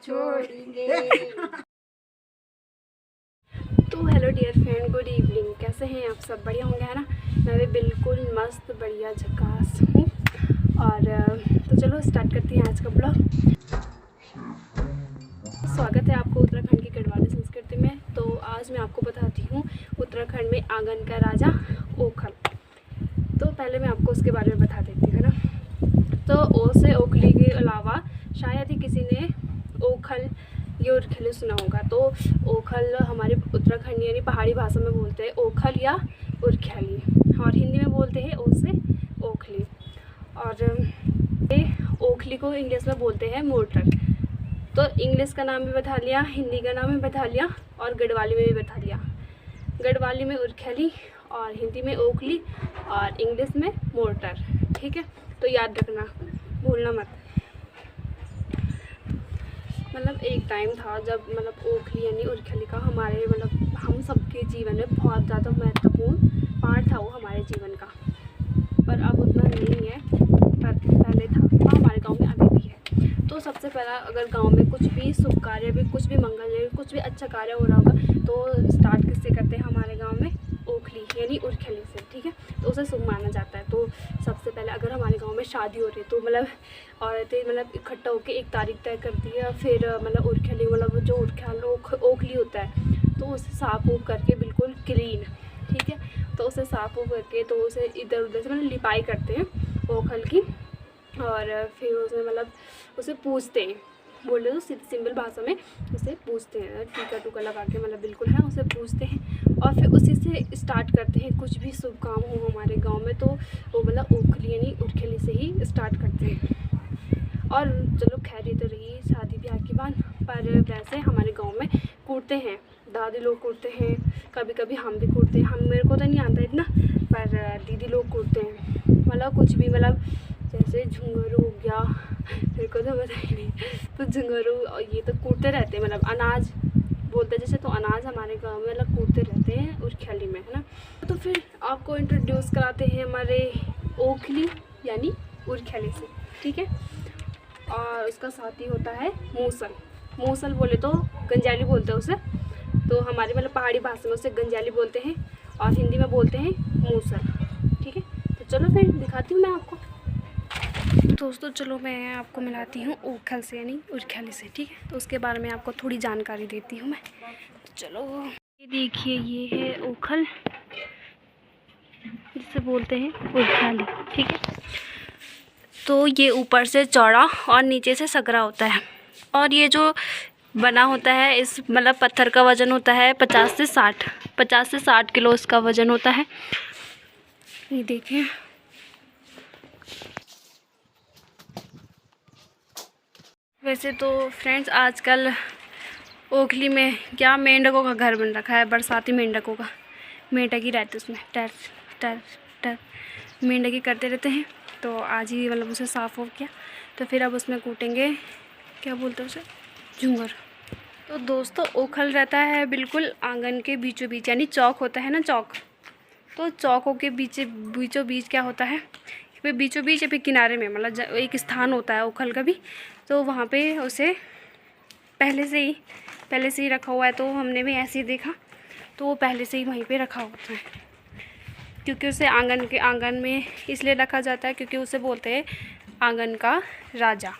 छोड़ेंगे। तो hello dear friend, good evening. कैसे हैं आप सब? बढ़िया होंगे, है ना? मैं भी बिल्कुल मस्त बढ़िया झकास हूँ। और तो चलो स्टार्ट करते हैं आज का ब्लॉग। स्वागत है आपको उत्तराखंड की गढ़वाली संस्कृति में। तो आज मैं आपको बताती हूँ उत्तराखंड में आंगन का राजा ओखल। तो पहले मैं आपको उसके बारे में बता देती हूँ, है ना। तो ओ से ओखली के अलावा शायद ही किसी ने ओखल ये उर्खली सुना होगा। तो ओखल हमारे उत्तराखंड यानी पहाड़ी भाषा में बोलते हैं ओखल या उर्खली, और हिंदी में बोलते हैं ओ से ओखली। और ये ओखली को इंग्लिश में बोलते हैं मोटर। तो इंग्लिश का नाम भी बता लिया, हिंदी का नाम भी बता लिया और गढ़वाली में भी बता लिया। गढ़वाली में उर्खली और हिंदी में ओखली और इंग्लिश में मोटर। ठीक है, तो याद रखना, भूलना मत। मतलब एक टाइम था जब मतलब ओखली यानी उर्खली का हमारे मतलब हम सबके जीवन में बहुत ज़्यादा महत्वपूर्ण पार्ट था वो हमारे जीवन का। पर अब उतना नहीं है, पर पहले था। हाँ, हमारे गांव में अभी भी है। तो सबसे पहला अगर गांव में कुछ भी शुभ कार्य भी, कुछ भी मंगल, कुछ भी अच्छा कार्य हो रहा होगा तो स्टार्ट किससे करते हैं हमारे गाँव में? ओखली यानी उर्खली से। ठीक है, तो उसे शुभ माना जाता है। तो सबसे पहले अगर हमारे गांव में शादी हो रही है तो मतलब औरतें मतलब इकट्ठा होकर एक तारीख तय करती है, फिर मतलब उर्खली मतलब जो ओखली होता है तो उसे साफ उफ करके बिल्कुल क्लीन, ठीक है, तो उसे साफ उफ करके तो उसे इधर उधर से मतलब लिपाई करते हैं ओखल की। और फिर उसमें मतलब उसे पूजते हैं, बोले तो सिंपल भाषा में उसे पूजते हैं, टीका टूका लगा के मतलब बिल्कुल है उसे पूजते हैं। और फिर उसी से स्टार्ट करते हैं कुछ भी शुभ काम हो हमारे गांव में तो वो मतलब ओखली यानी उर्खली से ही स्टार्ट करते हैं। और चलो खैर ये तो रही शादी ब्याह की बात, पर वैसे हमारे गांव में कूटते हैं, दादी लोग कूटते हैं, कभी कभी हम भी कूटते हैं। हम मेरे को तो नहीं आता इतना, पर दीदी लोग कूटते हैं। मतलब कुछ भी मतलब जैसे झुंगरू हो गया, मेरे को तो पता ही नहीं, तो झुंगरू ये तो कूटते रहते हैं। मतलब अनाज बोलते जैसे, तो अनाज हमारे गांव में मतलब कूटते रहते हैं उर्खली में, है ना। तो फिर आपको इंट्रोड्यूस कराते हैं हमारे ओखली यानी उर्खली से, ठीक है। और उसका साथी होता है मूसल। मूसल बोले तो गंजाली बोलते हैं उसे, तो हमारे मतलब पहाड़ी भाषा में उसे गंजाली बोलते हैं और हिंदी में बोलते हैं मूसल, ठीक है। तो चलो फिर दिखाती हूँ मैं आपको। दोस्तों चलो मैं आपको मिलाती हूँ ओखल से यानी उर्खली से, ठीक है। तो उसके बारे में आपको थोड़ी जानकारी देती हूँ मैं। तो चलो ये देखिए, ये है ओखल जिसे बोलते हैं उर्खली, ठीक है। तो ये ऊपर से चौड़ा और नीचे से सकरा होता है। और ये जो बना होता है इस मतलब पत्थर का वज़न होता है 50 से 60 किलो इसका वज़न होता है। ये देखिए, वैसे तो फ्रेंड्स आजकल ओखली में क्या मेंढकों का घर बन रखा है, बरसाती मेंढकों का। मेंढक ही रहते उसमें, टर टर टर मेंढक ही करते रहते हैं। तो आज ही मतलब उसे साफ़ हो किया, तो फिर अब उसमें कूटेंगे, क्या बोलते हैं उसे, झूंगर। तो दोस्तों ओखल रहता है बिल्कुल आंगन के बीचों बीच, यानी चौक होता है ना, चौक। तो चौकों के बीचों बीच क्या होता है, फिर बीचों बीच या फिर किनारे में मतलब एक स्थान होता है ओखल का भी। तो वहाँ पे उसे पहले से ही रखा हुआ है। तो हमने भी ऐसे ही देखा, तो वो पहले से ही वहीं पे रखा होता है, क्योंकि उसे आंगन में इसलिए रखा जाता है क्योंकि उसे बोलते हैं आंगन का राजा।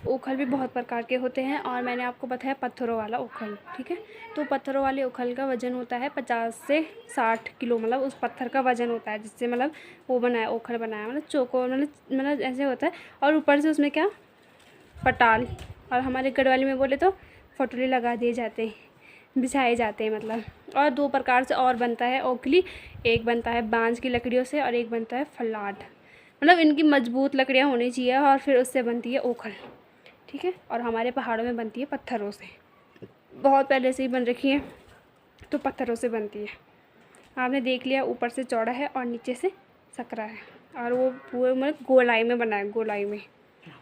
ओखल भी बहुत प्रकार के होते हैं और मैंने आपको बताया पत्थरों वाला ओखल, ठीक है। तो पत्थरों वाले ओखल का वज़न होता है 50 से 60 किलो, मतलब उस पत्थर का वज़न होता है जिससे मतलब वो बनाया ओखल बनाया, मतलब चौकोर मतलब ऐसे होता है। और ऊपर से उसमें क्या पटाल, और हमारे गढ़वाली में बोले तो फटुली लगा दिए जाते हैं, बिछाए जाते हैं मतलब। और दो प्रकार से और बनता है ओखली, एक बनता है बांज की लकड़ियों से और एक बनता है फलाट, मतलब इनकी मजबूत लकड़ियाँ होनी चाहिए और फिर उससे बनती है ओखल, ठीक है। और हमारे पहाड़ों में बनती है पत्थरों से, बहुत पहले से ही बन रखी है, तो पत्थरों से बनती है। आपने देख लिया, ऊपर से चौड़ा है और नीचे से सकरा है, और वो पूरे मतलब गोलाई में बना है, गोलाई में।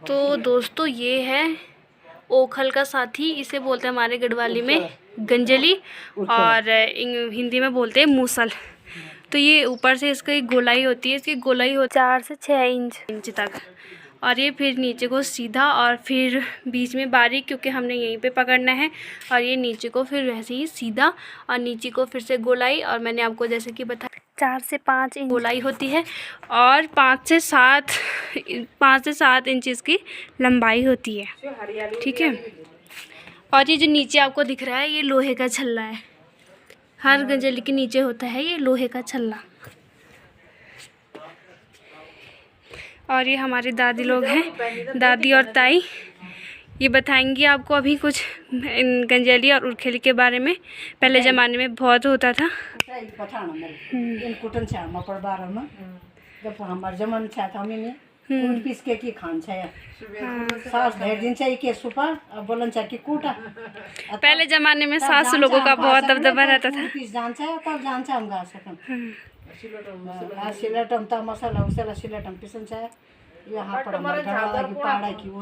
तो दोस्तों ये है ओखल का साथी, इसे बोलते हैं हमारे गढ़वाली में गंजली और हिंदी में बोलते हैं मूसल। तो ये ऊपर से इसका एक गोलाई होती है, इसकी गोलाई हो 4 से 6 इंच तक, और ये फिर नीचे को सीधा और फिर बीच में बारीक, क्योंकि हमने यहीं पे पकड़ना है। और ये नीचे को फिर वैसे ही सीधा और नीचे को फिर से गोलाई। और मैंने आपको जैसे कि बताया 4 से 5 इंच गोलाई होती है और 5 से 7 इंचेस की लंबाई होती है, ठीक है। और ये जो नीचे आपको दिख रहा है ये लोहे का छल्ला है। हर गंजली के नीचे होता है ये लोहे का छल्ला। और ये हमारे दादी लोग हैं, दादी और ताई, ये बताएंगी आपको अभी कुछ गंजेली और उर्खेली के बारे में। पहले ज़माने में बहुत होता था। जब हमारे जमाने पीस के खान सास भेज दिन के सुपा बोलन कि कूटा। पहले ज़माने में सास लोगों का बहुत दबदबा रहता था। पीस जान्छ तब जान्छ हम गा सकम सिलटम त मसाला उसाला सिलटम पिसन्छ यहाँ पर हमारे घर की पाड़ा की वो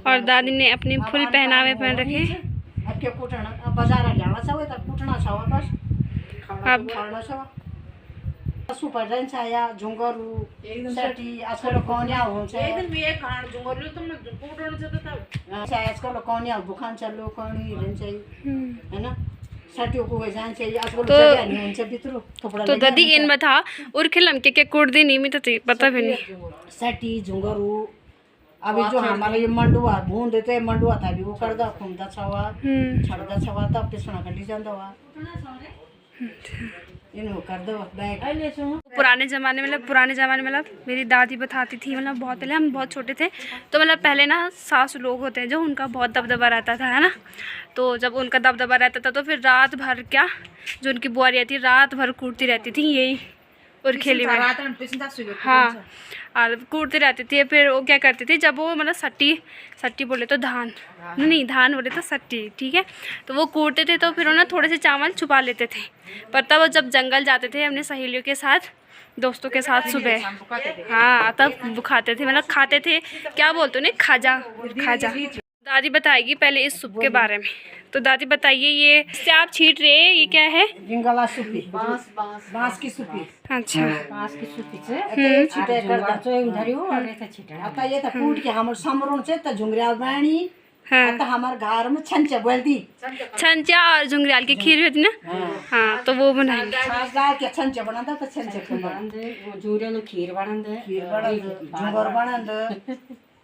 और दादी ने अपने फुल पहनावे पहन रखे। अब के कुटना अब बाजार जाना छ त कुटना छ बस अब खाना छ सुपर जान्छ या झुंगरु सटी आजकल कन्या हुन्छ एकदम ये खान झुंगरु तुम कुटन छ त आजकल कन्या बुखान छ लोकनी रहन्छ हैन। तो दादी इन बता उर्खेलम के कुर्दी नहीं में तो पता भी नहीं सटी झुंगरू। अभी जो हमारे ये मंडुआ भून देते हैं मंडुआ था भी वो कर दो खुमदा छवा छड़दा छवा तब पिसना कर ली जांदा वा इनको कर दो बैग। पुराने ज़माने मतलब मेरी दादी बताती थी, मतलब बहुत पहले हम बहुत छोटे थे तो मतलब पहले ना सास लोग होते हैं जो उनका बहुत दबदबा रहता था, है ना। तो जब उनका दबदबा रहता था तो फिर रात भर क्या जो उनकी बुआरियाँ थी रात भर कूटती रहती थी यही उर्खेली में। हाँ, और कूटती रहती थी। फिर वो क्या करती थी जब वो मतलब सट्टी बोले तो धान नहीं धान बोले तो सट्टी, ठीक है। तो वो कूटते थे तो फिर उन्हें थोड़े से चावल छुपा लेते थे। पर तब जब जंगल जाते थे अपने सहेलियों के साथ दोस्तों के साथ सुबह, हाँ तब खाते थे, मतलब खाते थे क्या बोलते नहीं खाजा। दादी बताएगी पहले इस सूप के बारे में। तो दादी बताइए ये इससे आप छीट रहे ये क्या है? जिंगला सूपी बांस की सूपी। अच्छा बांस की सूपी से ये छिटे करदा चोइम धरियो और ये छिटे आता ये त कूट के हमर समरोन से त झुंगरिया बाणी। हाँ त हमर घर में छंचा बोलती छंचा और झुंगरियाल की खीर होती ना। हाँ तो वो बनाएंगे खास गाय के छंचा बनांदा त छंचा के बनांदे वो झुंगरिया खीर बनांदे झुंगर बनांदे।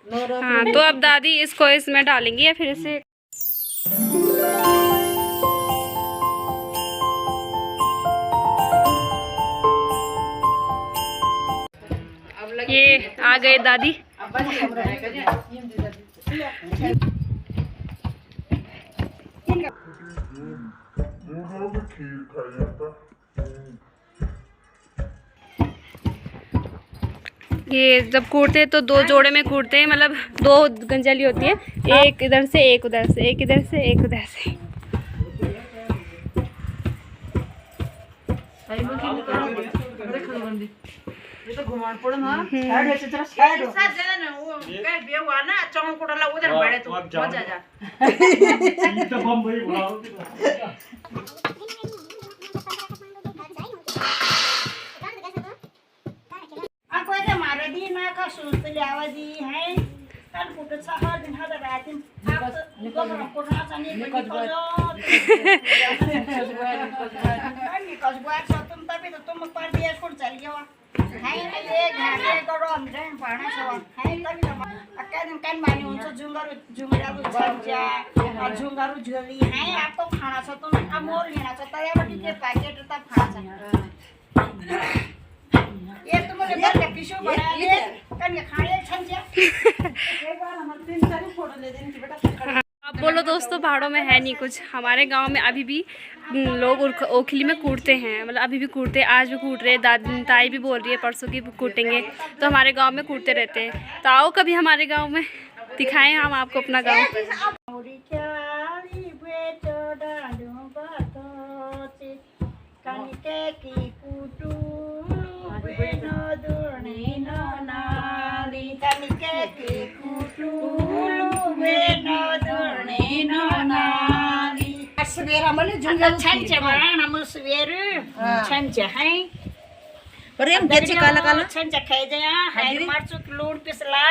हाँ तो अब दादी इसको इसमें डालेंगी या फिर इसे ये आ गए दादी। ये जब कूटते तो 2 जोड़े में कूटते हैं, मतलब 2 गंजली होती है, एक इधर से एक उधर से, एक इधर से एक उधर से। ये तो घुमान पड़ ना साइड है तेरा साइड हो साथ देना वो कह बेवा ना चौंक कोडला उधर बैठे तो मजा जा ये तो बम भाई बुलाओ आपको ऐसे मारे दी ना का सुस्त ले आवाजी है कल कुछ सहार दिन हद रात आप निकल कोना चानी निकल गया तुम तभी तो तुम पर दिया छोड़ चल गया हाय ये घाटे करो हम जाएं पढ़ना सब हाय तभी तो अकेले कान मानी हुन्छ झुंगरालु छंचा और झुंगरु झोली हाय आपको खाना छ तुम अब मोर लेना छ तयापट्टि के पैकेट त खाना छ ये तुमले बड़े पिसो बनाए कन खाए छंचा एक बार हम 3-4 फोटो ले देंगे बेटा। अब बोलो दोस्तों पहाड़ों में है नहीं कुछ, हमारे गांव में अभी भी लोग ओखली में कूटते हैं, मतलब अभी भी कूटते हैं, आज भी कूट रहे हैं। दादी ताई भी बोल रही है परसों की कूटेंगे, तो हमारे गांव में कूटते रहते हैं। तो आओ कभी हमारे गांव में दिखाएं हम आपको अपना गांव। सवेरा मले झुंगल छंचे बना हम सवेरे छंचे हैं प्रेम के काला काला छन चखाई दे है मारचू लूण पिसला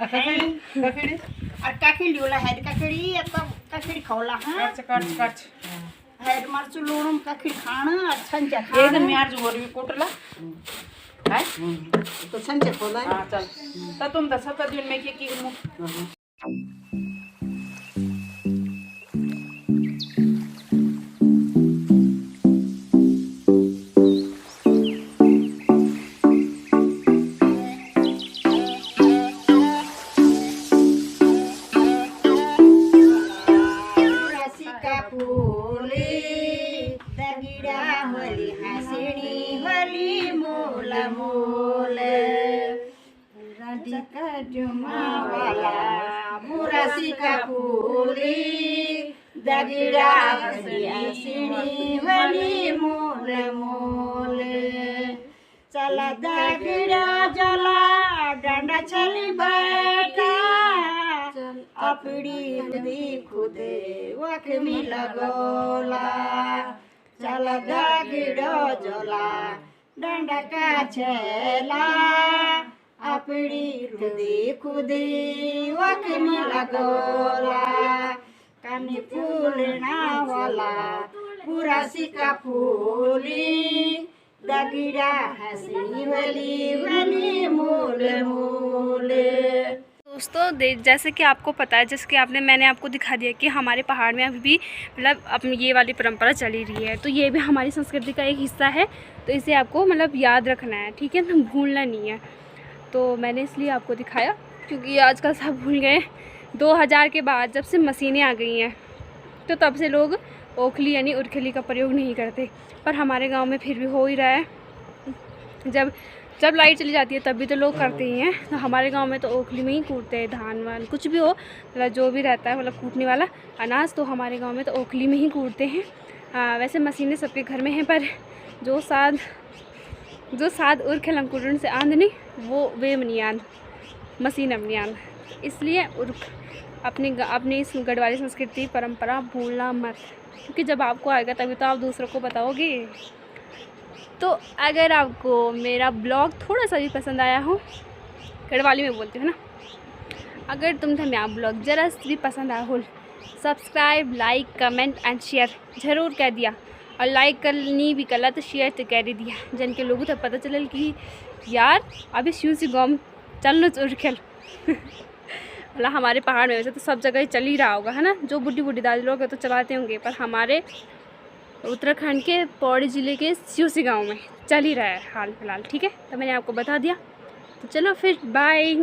कखड़ी और काखी लियोला है काखड़ी तो काखड़ी खौला हां कट है मारचू लूण काखड़ी खाना और छन चखा एक दिन म्यार जो गोरी कोटला है तो छन चखोला हां चल त तुम दस त दिन में की मु मुरासी का फूली दगिड़ा हसीनी वाली मूल मूल चला दगिड़ा जला डंडा चली बैठा अपड़ी खुदी खुदे वक में लगोला चला दगिड़ा जला डंडा का छेला अपड़ी खुदी खुदी वक में लगोला कानी फूलना वाला पूरा सिका फूली दगिड़ा हंसी वाली मूल मूल। दोस्तों जैसे कि आपको पता है, जैसे कि मैंने आपको दिखा दिया कि हमारे पहाड़ में अभी भी मतलब अपनी ये वाली परंपरा चली रही है, तो ये भी हमारी संस्कृति का एक हिस्सा है, तो इसे आपको मतलब याद रखना है, ठीक है ना, भूलना नहीं है। तो मैंने इसलिए आपको दिखाया क्योंकि आजकल सब भूल गए। 2000 के बाद जब से मशीनें आ गई हैं तो तब से लोग ओखली यानी उरखली का प्रयोग नहीं करते, पर हमारे गांव में फिर भी हो ही रहा है। जब लाइट चली जाती है तब भी तो लोग करते ही हैं, तो हमारे गांव में तो ओखली में ही कूटते हैं, धान वान कुछ भी हो, मतलब जो भी रहता है मतलब कूटने वाला अनाज, तो हमारे गाँव में तो ओखली में ही कूटते हैं। वैसे मशीनें सबके घर में हैं, पर जो साद उर्ख लंकुटन से आंध नहीं वो वे मनी आंध मशीन अपनी आंध, इसलिए उर्ख अपनी इस गढ़वाली संस्कृति परंपरा भूलना मत, क्योंकि जब आपको आएगा तभी तो आप दूसरों को बताओगे। तो अगर आपको मेरा ब्लॉग थोड़ा सा भी पसंद आया हो, गढ़वाली में बोलती हूँ ना, अगर तुम्हें मेरा ब्लॉग जरा भी पसंद आया हो, subscribe like comment and share ज़रूर कर दिया, और लाइक करनी भी कला तो शेयर तो कर ही दिया, जन के लोगों तक पता चल कि यार अभी शिव सी गाँव चल लो चोर खेल मतलब हमारे पहाड़ में वैसे तो सब जगह ही चल ही रहा होगा, है ना, जो बुढ़ी दादी लोग तो चलाते होंगे, पर हमारे उत्तराखंड के पौड़ी ज़िले के शिवसी गांव में चल ही रहा है हाल फिलहाल, ठीक है। तो मैंने आपको बता दिया, तो चलो फिर बाय।